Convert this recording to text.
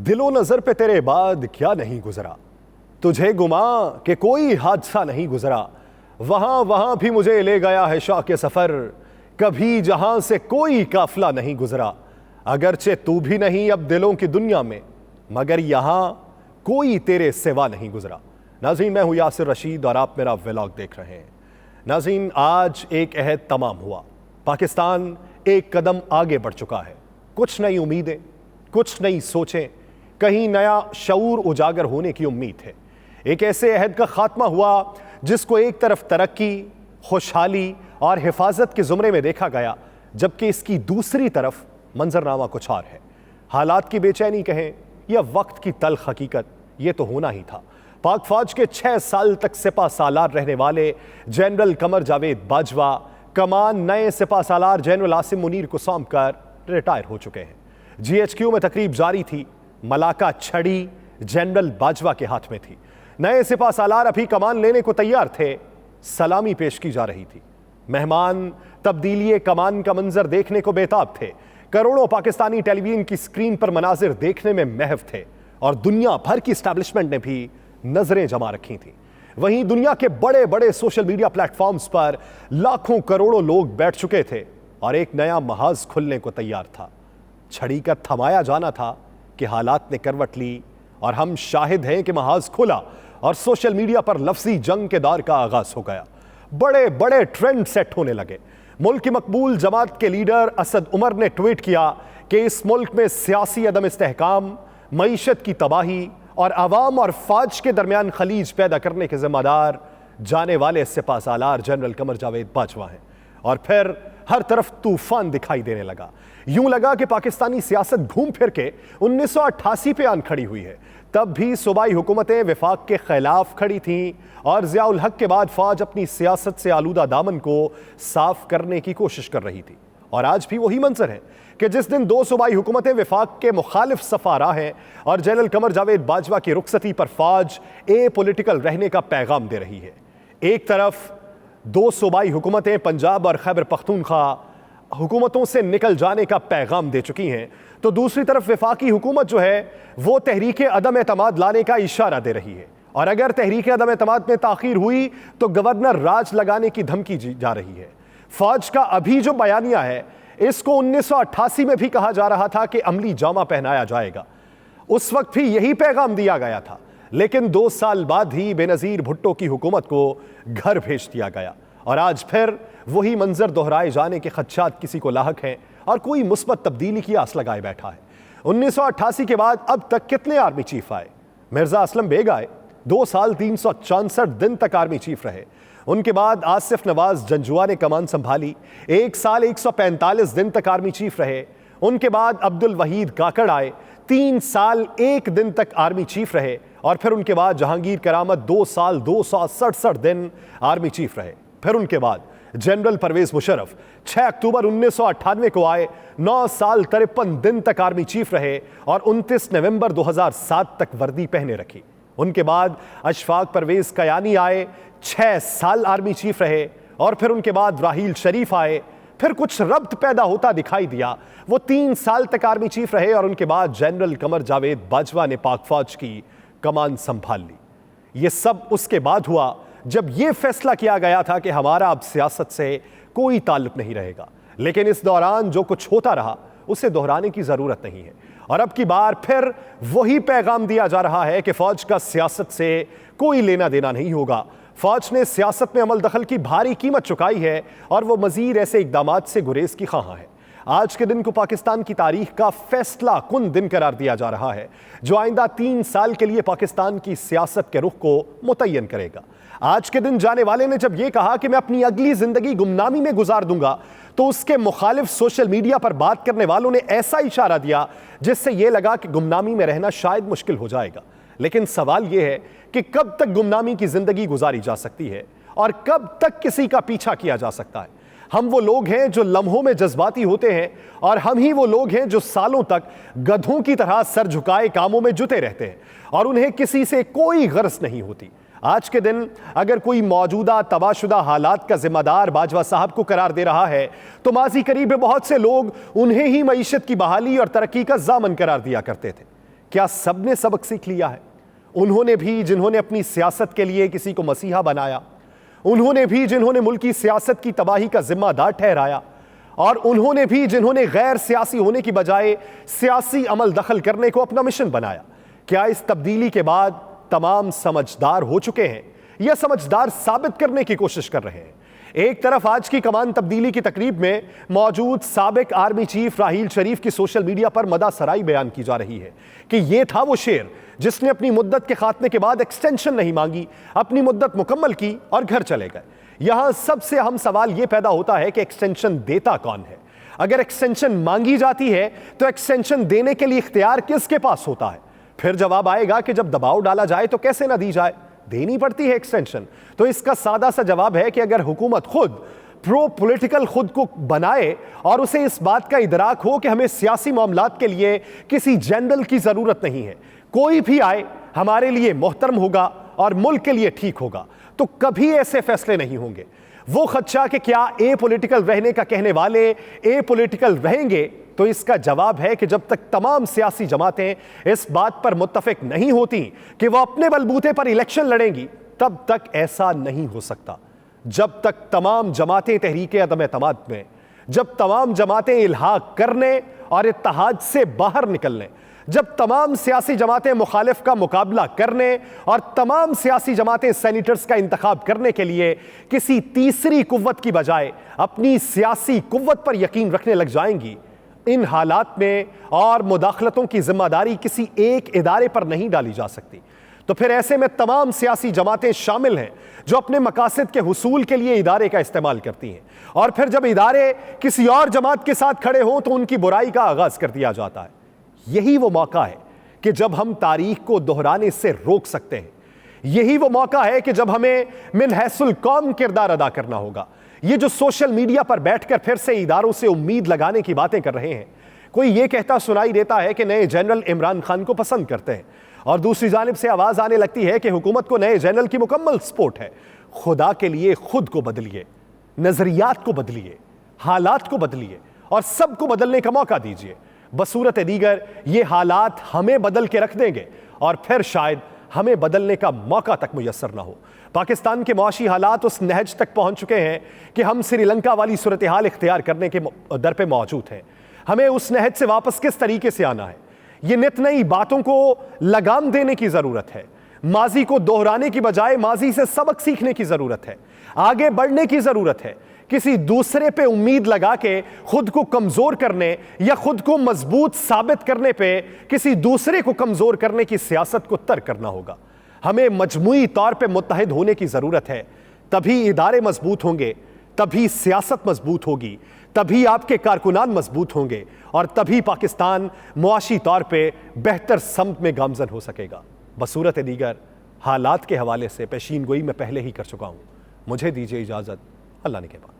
दिलो नजर पे तेरे बाद क्या नहीं गुजरा, तुझे गुमा के कोई हादसा नहीं गुजरा। वहां वहां भी मुझे ले गया है शौक सफर, कभी जहां से कोई काफिला नहीं गुजरा। अगरचे तू भी नहीं अब दिलों की दुनिया में, मगर यहां कोई तेरे सिवा नहीं गुजरा। नाज़रीन, मैं हूं यासिर रशीद और आप मेरा व्लॉग देख रहे हैं। नाज़रीन, आज एक अहद तमाम हुआ। पाकिस्तान एक कदम आगे बढ़ चुका है। कुछ नई उम्मीदें, कुछ नई सोचें, कहीं नया शऊर उजागर होने की उम्मीद है। एक ऐसे अहद का खात्मा हुआ जिसको एक तरफ तरक्की, खुशहाली और हिफाजत के जुमरे में देखा गया, जबकि इसकी दूसरी तरफ मंजरनामा कुछ और है। हालात की बेचैनी कहें या वक्त की तल्ख हकीकत, ये तो होना ही था। पाक फौज के 6 साल तक सिपा सालार रहने वाले जनरल कमर जावेद बाजवा कमान नए सिपा सालार जनरल आसिम मुनीर को सौंप कर रिटायर हो चुके हैं। GHQ में तकरीब जारी थी। मलाका छड़ी जनरल बाजवा के हाथ में थी। नए सिपा सालार अभी कमान लेने को तैयार थे। सलामी पेश की जा रही थी। मेहमान तब्दीली कमान का मंजर देखने को बेताब थे। करोड़ों पाकिस्तानी टेलीविजन की स्क्रीन पर मनाजिर देखने में महव थे और दुनिया भर की एस्टैब्लिशमेंट ने भी नजरें जमा रखी थी। वहीं दुनिया के बड़े बड़े सोशल मीडिया प्लेटफॉर्म्स पर लाखों करोड़ों लोग बैठ चुके थे और एक नया महाज खुलने को तैयार था। छड़ी का थमाया जाना था कि हालात ने करवट ली और हम शाहिद हैं कि महाज खुला और सोशल मीडिया पर लफ्जी जंग के दौर का आगाज हो गया। बड़े बड़े ट्रेंड सेट होने लगे। मुल्क की मकबूल जमात के लीडर असद उमर ने ट्वीट किया कि इस मुल्क में सियासी अदम इस्तेहकाम, मईशत की तबाही और अवाम और फौज के दरमियान खलीज पैदा करने के जिम्मेदार जाने वाले सिपा सालार जनरल कमर जावेद बाजवा हैं। और फिर हर तरफ तूफान दिखाई देने लगा। यूं लगा कि पाकिस्तानी सियासत घूम फिर के 1988 पे आन खड़ी हुई है। तब भी सूबाई हुकूमतें विफाक के खिलाफ खड़ी थीं और ज़ियाउल हक के बाद फौज अपनी सियासत से आलूदा दामन को साफ करने की कोशिश कर रही थी। और आज भी वही मंजर है कि जिस दिन 2 सूबाई हुकूमतें विफाक के मुखालिफ सफा रहा हैं और जनरल कमर जावेद बाजवा की रुखसती पर फौज ए पॉलिटिकल रहने का पैगाम दे रही है। एक तरफ 2 सूबाई हुकूमतें पंजाब और खैबर पख्तूनख्वा हुकूमतों से निकल जाने का पैगाम दे चुकी हैं, तो दूसरी तरफ विफाकी हुकूमत जो है वो तहरीक अदम एतमाद लाने का इशारा दे रही है। और अगर तहरीक अदम एतमाद में ताखीर हुई तो गवर्नर राज लगाने की धमकी जा रही है। फौज का अभी जो बयानिया है, इसको 1988 में भी कहा जा रहा था कि अमली जामा पहनाया जाएगा। उस वक्त भी यही पैगाम दिया गया था, लेकिन 2 साल बाद ही बेनजीर भुट्टो की हुकूमत को घर भेज दिया गया और आज फिर वही मंजर दोहराए जाने के खदशात किसी को लाहक हैं और कोई मुस्बत तब्दीली की आस लगाए बैठा है। 1988 के बाद अब तक कितने आर्मी चीफ आए? मिर्जा असलम बेग आए, 2 साल 364 दिन तक आर्मी चीफ रहे। उनके बाद आसिफ नवाज जंजुआ ने कमान संभाली, 1 साल 145 दिन तक आर्मी चीफ रहे। उनके बाद अब्दुल वहीद काकड़ आए, 3 साल 1 दिन तक आर्मी चीफ रहे। और फिर उनके बाद जहांगीर करामत 2 साल 267 दिन आर्मी चीफ रहे। फिर उनके बाद जनरल परवेज मुशर्रफ 6 अक्टूबर 1998 को आए, 9 साल 53 दिन तक आर्मी चीफ रहे और 29 नवंबर 2007 तक वर्दी पहने रखी। उनके बाद अशफाक परवेज कयानी आए, 6 साल आर्मी चीफ रहे। और फिर उनके बाद राहील शरीफ आए। फिर कुछ रब्त पैदा होता दिखाई दिया, वो 3 साल तक आर्मी चीफ रहे और उनके बाद जनरल कमर जावेद बाजवा ने पाक फौज की कमान संभाल ली। ये सब उसके बाद हुआ जब यह फैसला किया गया था कि हमारा अब सियासत से कोई ताल्लुक नहीं रहेगा। लेकिन इस दौरान जो कुछ होता रहा उसे दोहराने की जरूरत नहीं है और अब की बार फिर वही पैगाम दिया जा रहा है कि फौज का सियासत से कोई लेना देना नहीं होगा। फौज ने सियासत में अमल दखल की भारी कीमत चुकाई है और वो मजीद ऐसे इकदामात से गुरेज की ख्वाह है। आज के दिन को पाकिस्तान की तारीख का फैसला कुन दिन करार दिया जा रहा है, जो आइंदा 3 साल के लिए पाकिस्तान की सियासत के रुख को मुतय्यन करेगा। आज के दिन जाने वाले ने जब यह कहा कि मैं अपनी अगली जिंदगी गुमनामी में गुजार दूंगा, तो उसके मुखालिफ सोशल मीडिया पर बात करने वालों ने ऐसा इशारा दिया जिससे यह लगा कि गुमनामी में रहना शायद मुश्किल हो जाएगा। लेकिन सवाल यह है कि कब तक गुमनामी की जिंदगी गुजारी जा सकती है और कब तक किसी का पीछा किया जा सकता है। हम वो लोग हैं जो लम्हों में जज्बाती होते हैं और हम ही वो लोग हैं जो सालों तक गधों की तरह सर झुकाए कामों में जुटे रहते हैं और उन्हें किसी से कोई गर्ज नहीं होती। आज के दिन अगर कोई मौजूदा तबाहशुदा हालात का जिम्मेदार बाजवा साहब को करार दे रहा है, तो माजी करीब में बहुत से लोग उन्हें ही मईशत की बहाली और तरक्की का जामन करार दिया करते थे। क्या सबने सबक सीख लिया है? उन्होंने भी जिन्होंने अपनी सियासत के लिए किसी को मसीहा बनाया, उन्होंने भी जिन्होंने मुल्क की सियासत की तबाही का जिम्मेदार ठहराया, और उन्होंने भी जिन्होंने गैर सियासी होने की बजाय सियासी अमल दखल करने को अपना मिशन बनाया, क्या इस तब्दीली के बाद तमाम समझदार हो चुके हैं या समझदार साबित करने की कोशिश कर रहे हैं? एक तरफ आज की कमान तब्दीली की तकरीब में मौजूद साबिक आर्मी चीफ राहील शरीफ की सोशल मीडिया पर मदासराई बयान की जा रही है कि यह था वो शेर जिसने अपनी मुद्दत के खात्मे के बाद एक्सटेंशन नहीं मांगी, अपनी मुद्दत मुकम्मल की और घर चले गए। यहां सबसे अहम सवाल यह पैदा होता है कि एक्सटेंशन देता कौन है? अगर एक्सटेंशन मांगी जाती है तो एक्सटेंशन देने के लिए इख्तियार किसके पास होता है? फिर जवाब आएगा कि जब दबाव डाला जाए तो कैसे ना दी जाए, देनी पड़ती है एक्सटेंशन। तो इसका सादा सा जवाब है कि अगर हुकूमत खुद प्रो पॉलिटिकल खुद को बनाए और उसे इस बात का इदराक हो कि हमें सियासी मामलात के लिए किसी जनरल की जरूरत नहीं है, कोई भी आए हमारे लिए मोहतरम होगा और मुल्क के लिए ठीक होगा, तो कभी ऐसे फैसले नहीं होंगे। वो खदशा कि क्या ए पॉलिटिकल रहने का कहने वाले ए पॉलिटिकल रहेंगे, तो इसका जवाब है कि जब तक तमाम सियासी जमातें इस बात पर मुत्तफिक नहीं होती कि वह अपने बलबूते पर इलेक्शन लड़ेंगी, तब तक ऐसा नहीं हो सकता। जब तक तमाम जमातें तहरीक अदम एतमाद में, जब तमाम जमातें इल्हाक करने और इत्तेहाद से बाहर निकलने, जब तमाम सियासी जमातें मुखालिफ का मुकाबला करने और तमाम सियासी जमातें सेनेटर्स का इंतखाब करने के लिए किसी तीसरी कुव्वत की बजाय अपनी सियासी कुव्वत पर यकीन रखने लग जाएंगी, इन हालात में और मुदाखलतों की जिम्मेदारी किसी एक इदारे पर नहीं डाली जा सकती। तो फिर ऐसे में तमाम सियासी जमातें शामिल हैं जो अपने मकासद के हुसूल के लिए इदारे का इस्तेमाल करती हैं, और फिर जब इदारे किसी और जमात के साथ खड़े हों तो उनकी बुराई का आगाज कर दिया जाता है। यही वो मौका है कि जब हम तारीख को दोहराने से रोक सकते हैं। यही वो मौका है कि जब हमें मिन हैसुल कौम किरदार अदा करना होगा। ये जो सोशल मीडिया पर बैठकर फिर से इदारों से उम्मीद लगाने की बातें कर रहे हैं, कोई ये कहता सुनाई देता है कि नए जनरल इमरान खान को पसंद करते हैं, और दूसरी जानिब से आवाज आने लगती है कि हुकूमत को नए जनरल की मुकम्मल सपोर्ट है। खुदा के लिए खुद को बदलिए, नजरियात को बदलिए, हालात को बदलिए और सबको बदलने का मौका दीजिए। बसूरत दीगर ये हालात हमें बदल के रख देंगे और फिर शायद हमें बदलने का मौका तक मुयस्सर ना हो। पाकिस्तान के मुआशी हालात उस नहज तक पहुंच चुके हैं कि हम श्रीलंका वाली सूरत हाल इख्तियार करने के दर पे मौजूद हैं। हमें उस नहज से वापस किस तरीके से आना है, ये नित नई बातों को लगाम देने की जरूरत है। माजी को दोहराने की बजाय माजी से सबक सीखने की जरूरत है, आगे बढ़ने की जरूरत है। किसी दूसरे पे उम्मीद लगा के खुद को कमजोर करने या खुद को मजबूत साबित करने पे किसी दूसरे को कमजोर करने की सियासत को तर्क करना होगा। हमें मजमूई तौर पे मुत्तहिद होने की जरूरत है, तभी इदारे मजबूत होंगे, तभी सियासत मजबूत होगी, तभी आपके कारकुनान मजबूत होंगे और तभी पाकिस्तान मुआशी तौर पे बेहतर समत में गामजन हो सकेगा। बसूरत दीगर हालात के हवाले से पेशीन गोई मैं पहले ही कर चुका हूं। मुझे दीजिए इजाजत, अल्लाह ने के बाद।